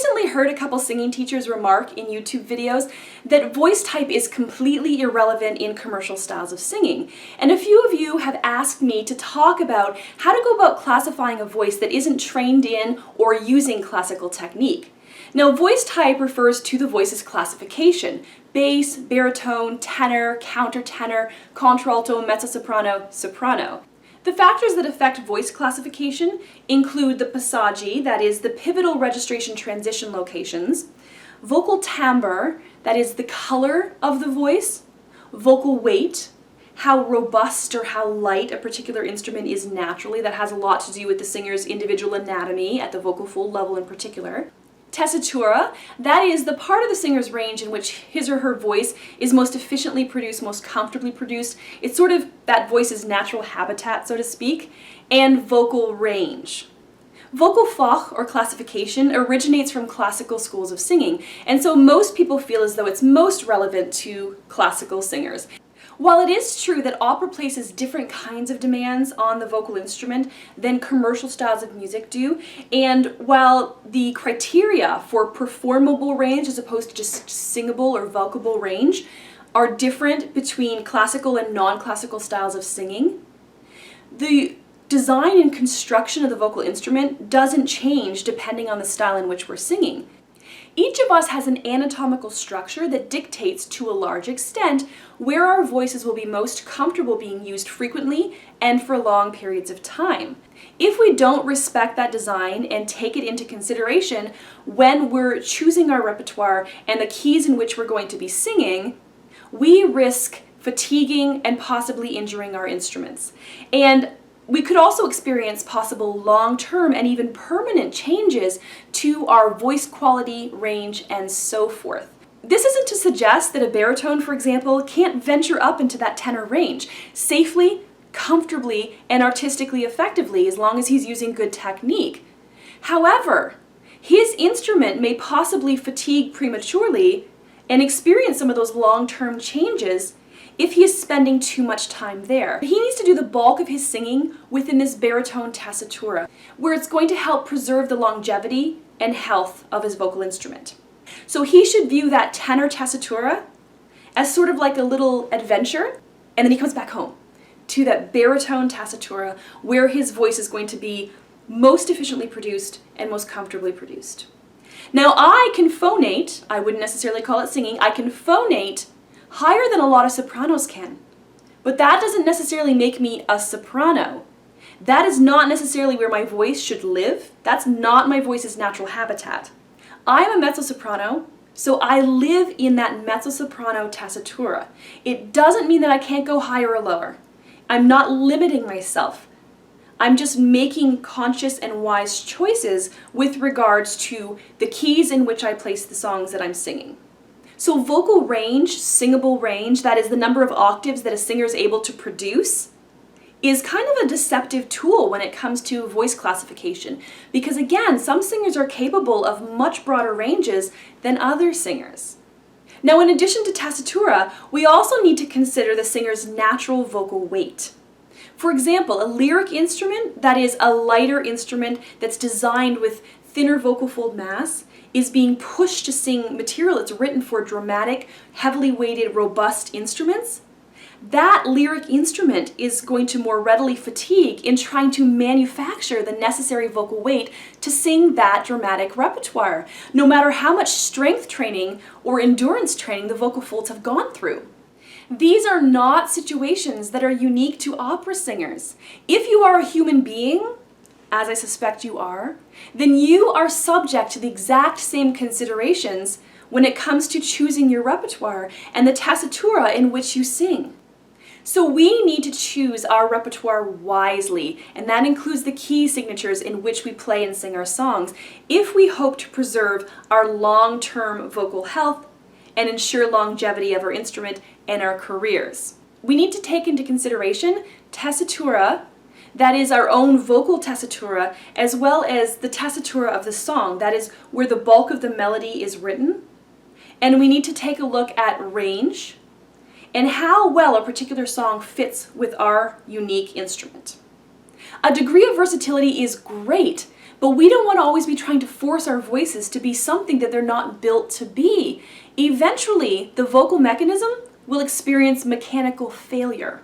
recently heard a couple singing teachers remark in YouTube videos that voice type is completely irrelevant in commercial styles of singing. And a few of you have asked me to talk about how to go about classifying a voice that isn't trained in or using classical technique. Now, voice type refers to the voice's classification: bass, baritone, tenor, countertenor, contralto, mezzo-soprano, soprano. The factors that affect voice classification include the passaggi, that is the pivotal registration transition locations, vocal timbre, that is the color of the voice, vocal weight, how robust or how light a particular instrument is naturally, that has a lot to do with the singer's individual anatomy at the vocal fold level in particular. Tessitura, that is the part of the singer's range in which his or her voice is most efficiently produced, most comfortably produced. It's sort of that voice's natural habitat, so to speak. And vocal range. Vocal Fach, or classification, originates from classical schools of singing, and so most people feel as though it's most relevant to classical singers. While it is true that opera places different kinds of demands on the vocal instrument than commercial styles of music do, and while the criteria for performable range as opposed to just singable or vocable range are different between classical and non-classical styles of singing, the design and construction of the vocal instrument doesn't change depending on the style in which we're singing. Each of us has an anatomical structure that dictates, to a large extent, where our voices will be most comfortable being used frequently and for long periods of time. If we don't respect that design and take it into consideration when we're choosing our repertoire and the keys in which we're going to be singing, we risk fatiguing and possibly injuring our instruments. And we could also experience possible long-term and even permanent changes to our voice quality, range, and so forth. This isn't to suggest that a baritone, for example, can't venture up into that tenor range safely, comfortably, and artistically effectively as long as he's using good technique. However, his instrument may possibly fatigue prematurely and experience some of those long-term changes if he is spending too much time there. He needs to do the bulk of his singing within this baritone tessitura, where it's going to help preserve the longevity and health of his vocal instrument. So he should view that tenor tessitura as sort of like a little adventure, and then he comes back home to that baritone tessitura where his voice is going to be most efficiently produced and most comfortably produced. Now, I can phonate, I wouldn't necessarily call it singing, I can phonate higher than a lot of sopranos can. But that doesn't necessarily make me a soprano. That is not necessarily where my voice should live. That's not my voice's natural habitat. I am a mezzo-soprano, so I live in that mezzo-soprano tessitura. It doesn't mean that I can't go higher or lower. I'm not limiting myself. I'm just making conscious and wise choices with regards to the keys in which I place the songs that I'm singing. So vocal range, singable range, that is the number of octaves that a singer is able to produce, is kind of a deceptive tool when it comes to voice classification. Because again, some singers are capable of much broader ranges than other singers. Now, in addition to tessitura, we also need to consider the singer's natural vocal weight. For example, a lyric instrument, that is a lighter instrument that's designed with thinner vocal fold mass, is being pushed to sing material that's written for dramatic, heavily weighted, robust instruments. That lyric instrument is going to more readily fatigue in trying to manufacture the necessary vocal weight to sing that dramatic repertoire, no matter how much strength training or endurance training the vocal folds have gone through. These are not situations that are unique to opera singers. If you are a human being, as I suspect you are, then you are subject to the exact same considerations when it comes to choosing your repertoire and the tessitura in which you sing. So we need to choose our repertoire wisely, and that includes the key signatures in which we play and sing our songs, if we hope to preserve our long-term vocal health and ensure longevity of our instrument and our careers. We need to take into consideration tessitura, that is our own vocal tessitura, as well as the tessitura of the song, that is where the bulk of the melody is written. And we need to take a look at range and how well a particular song fits with our unique instrument. A degree of versatility is great, But we don't want to always be trying to force our voices to be something that they're not built to be. Eventually, the vocal mechanism will experience mechanical failure.